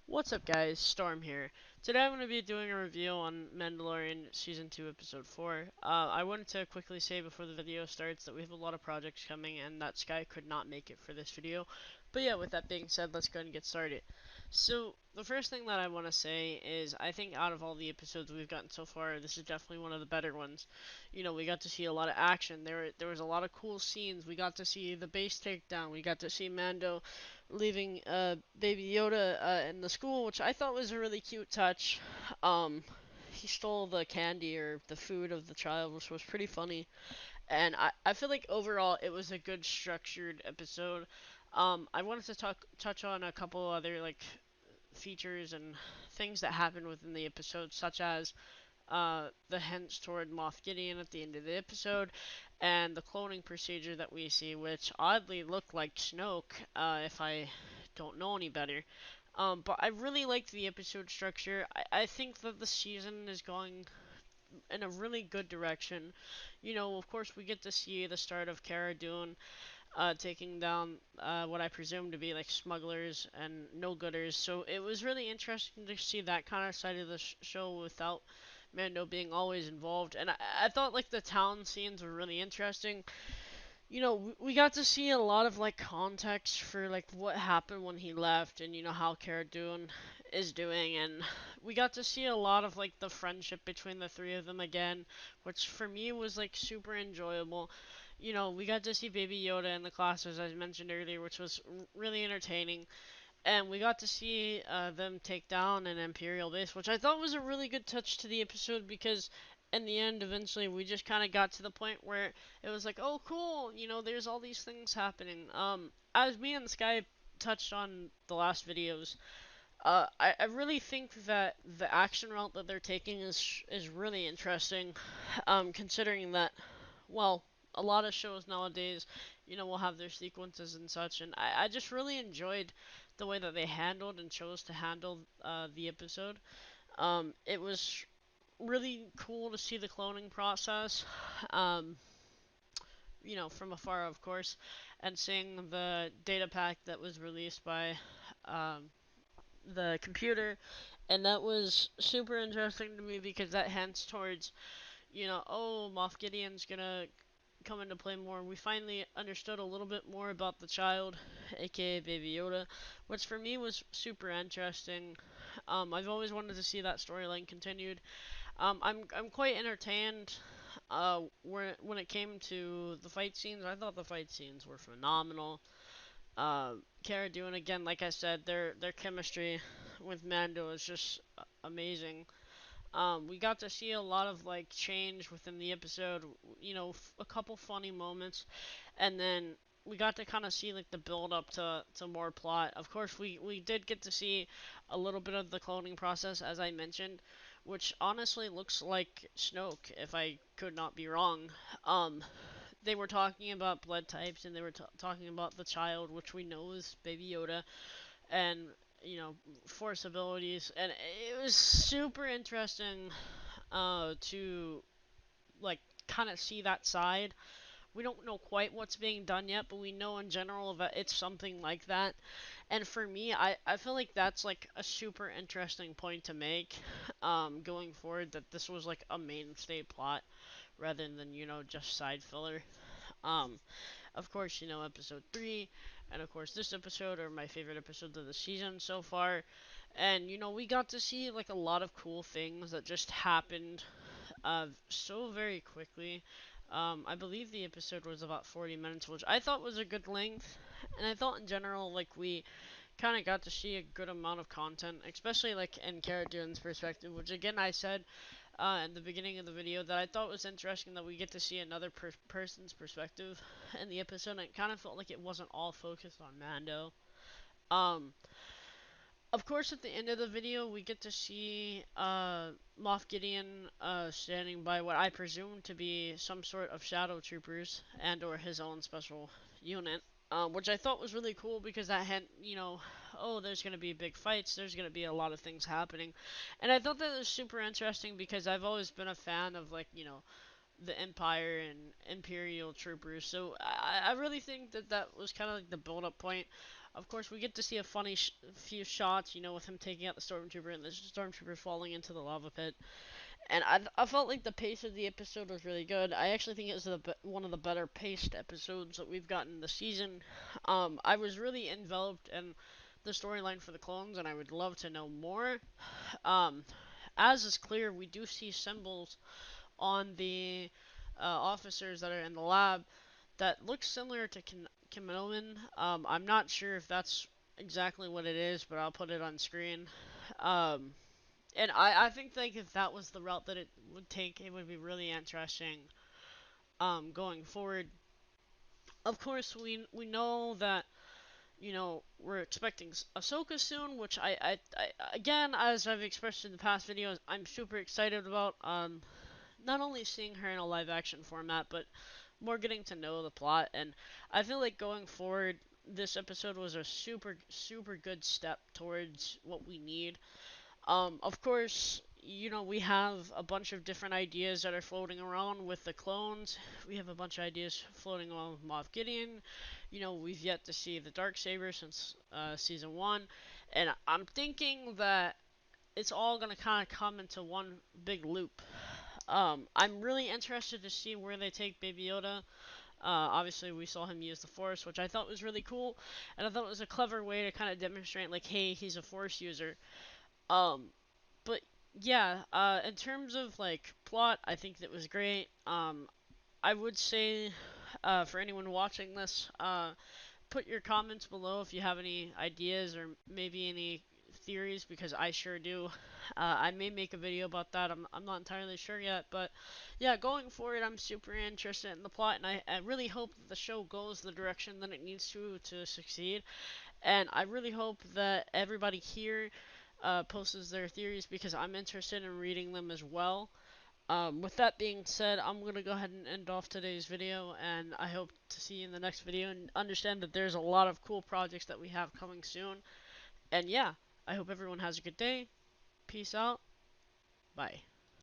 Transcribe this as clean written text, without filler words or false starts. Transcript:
What's up, guys? Storm here. Today I'm going to be doing a review on Mandalorian Season 2, Episode 4. I wanted to quickly say before the video starts that we have a lot of projects coming and that Sky could not make it for this video. But yeah, with that being said, let's go ahead and get started. So, the first thing that I want to say is I think out of all the episodes we've gotten so far, this is definitely one of the better ones. You know, we got to see a lot of action. There was a lot of cool scenes. We got to see the base takedown. We got to see Mando leaving Baby Yoda in the school, which I thought was a really cute touch. He stole the candy or the food of the child, which was pretty funny. And I feel like overall it was a good structured episode. I wanted to touch on a couple other like features and things that happened within the episode, such as the hints toward Moff Gideon at the end of the episode, and the cloning procedure that we see, which oddly looked like Snoke, if I don't know any better. But I really liked the episode structure. I think that the season is going in a really good direction. You know, of course, we get to see the start of Cara Dune taking down what I presume to be like smugglers and no-gooders. So it was really interesting to see that kind of side of the show without Mando being always involved. And I thought like the town scenes were really interesting. You know, we got to see a lot of like context for like what happened when he left, and you know how Cara Dune is doing, and we got to see a lot of like the friendship between the three of them again, which for me was like super enjoyable. You know, we got to see Baby Yoda in the class as I mentioned earlier, which was really entertaining, and we got to see them take down an Imperial base, which I thought was a really good touch to the episode because in the end, eventually, we just kind of got to the point where it was like, oh, cool, you know, there's all these things happening. As me and Sky touched on the last videos, I really think that the action route that they're taking is really interesting, considering that, well, a lot of shows nowadays, you know, will have their sequences and such, and I just really enjoyed the way that they handled and chose to handle the episode. It was really cool to see the cloning process, um, you know, from afar, of course, and seeing the data pack that was released by um, the computer, and that was super interesting to me because that hints towards, you know, oh, Moff Gideon's gonna come into play more. We finally understood a little bit more about the child, aka Baby Yoda, which for me was super interesting. I've always wanted to see that storyline continued. I'm quite entertained. When it came to the fight scenes, I thought the fight scenes were phenomenal. Cara Dune again, like I said, their chemistry with Mando is just amazing. We got to see a lot of like change within the episode. You know, a couple funny moments, and then we got to kind of see like the build up to more plot. Of course, we did get to see a little bit of the cloning process, as I mentioned, which honestly looks like Snoke, if I could not be wrong. They were talking about blood types, and they were talking about the child, which we know is Baby Yoda, and you know, force abilities, and it was super interesting to like kind of see that side. We don't know quite what's being done yet, but we know in general that it's something like that. And for me, I feel like that's like a super interesting point to make going forward, that this was like a mainstay plot rather than, you know, just side filler. Um, of course, you know, episode 3 and of course this episode are my favorite episodes of the season so far. And you know, we got to see like a lot of cool things that just happened so very quickly. I believe the episode was about 40 minutes, which I thought was a good length. And I thought in general, like, we kind of got to see a good amount of content, especially, like, in Cara Dune's perspective, which, again, I said in the beginning of the video that I thought was interesting that we get to see another person's perspective in the episode, and it kind of felt like it wasn't all focused on Mando. Um, of course, at the end of the video, we get to see Moff Gideon standing by what I presume to be some sort of shadow troopers and/or his own special unit, which I thought was really cool because that hint, you know, oh, there's gonna be big fights, there's gonna be a lot of things happening, and I thought that was super interesting because I've always been a fan of like, you know, the Empire and Imperial troopers, so I really think that that was kind of like the build-up point Of course, we get to see a funny few shots, you know, with him taking out the stormtrooper and the stormtrooper falling into the lava pit. And I felt like the pace of the episode was really good. I actually think it was one of the better paced episodes that we've gotten this season. I was really enveloped in the storyline for the clones, and I would love to know more. Um, as is clear, we do see symbols on the officers that are in the lab that look similar to Kaminoan. I'm not sure if that's exactly what it is, but I'll put it on screen. Um, and I think like if that was the route that it would take, it would be really interesting going forward. Of course, we know that you know we're expecting Ahsoka soon, which I again, as I've expressed in the past videos, I'm super excited about. Not only seeing her in a live action format, but more getting to know the plot. And I feel like going forward, this episode was a super good step towards what we need. Of course, you know, we have a bunch of different ideas that are floating around with the clones. We have a bunch of ideas floating around with Moff Gideon. You know, we've yet to see the dark saber since season 1. And I'm thinking that it's all going to kind of come into one big loop. I'm really interested to see where they take Baby Yoda. Obviously, we saw him use the Force, which I thought was really cool, and I thought it was a clever way to kind of demonstrate, like, hey, he's a Force user. Um, but yeah, in terms of like plot, I think that was great. I would say, for anyone watching this, put your comments below if you have any ideas or maybe any theories, because I sure do. I may make a video about that. I'm not entirely sure yet, but yeah, going forward, I'm super interested in the plot, and I really hope that the show goes the direction that it needs to succeed. And I really hope that everybody here posts their theories, because I'm interested in reading them as well. With that being said, I'm going to go ahead and end off today's video, and I hope to see you in the next video, and understand that there's a lot of cool projects that we have coming soon. And yeah, I hope everyone has a good day. Peace out. Bye.